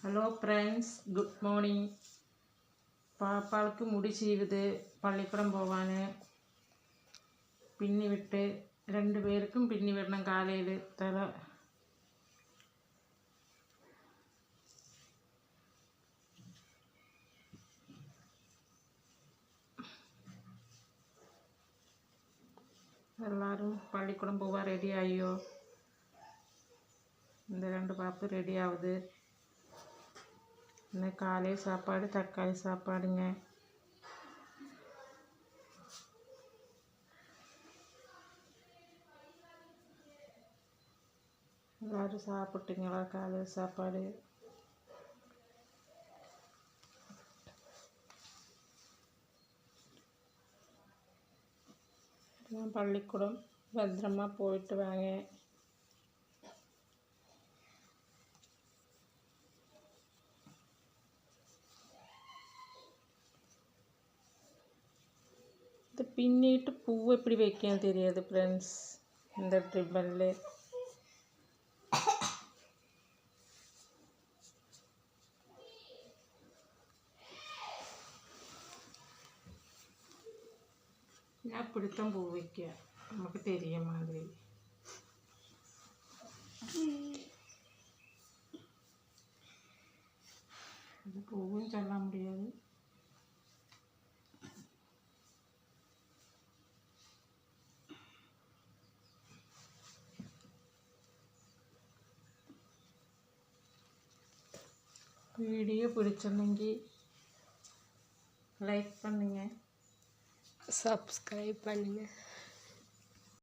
Hello friends, good morning. பாப்பாவுக்கு முடி சீவுது, பள்ளிக்கூடம் போவான்னு பின்னி விட்டு 2 பேருக்கும் பின்னி விடணும். காலையில் தலை எல்லோரும் பள்ளிக்கூடம் போவா ரெடி ஆகியோ. இந்த 2 பாப்பு ரெடி ஆகுது. இன்னும் காலையில் சாப்பாடு தக்காளி சாப்பாடுங்க. எல்லோரும் சாப்பிட்டுங்களா? காலையில் சாப்பாடு பள்ளிக்கூடம் பத்திரமா போயிட்டு வாங்க. இது பின்னிட்டு பூ எப்படி வைக்கணும் தெரியாது ஃப்ரெண்ட்ஸ். இந்த ட்ரிப்பல்ல அப்படித்தான் பூ வைக்க நமக்கு தெரிய மாதிரி. அது பூவும் சொல்ல முடியாது. வீடியோ பிடிச்சிருந்தீங்க லைக் பண்ணுங்க, சப்ஸ்கிரைப் பண்ணுங்கள்.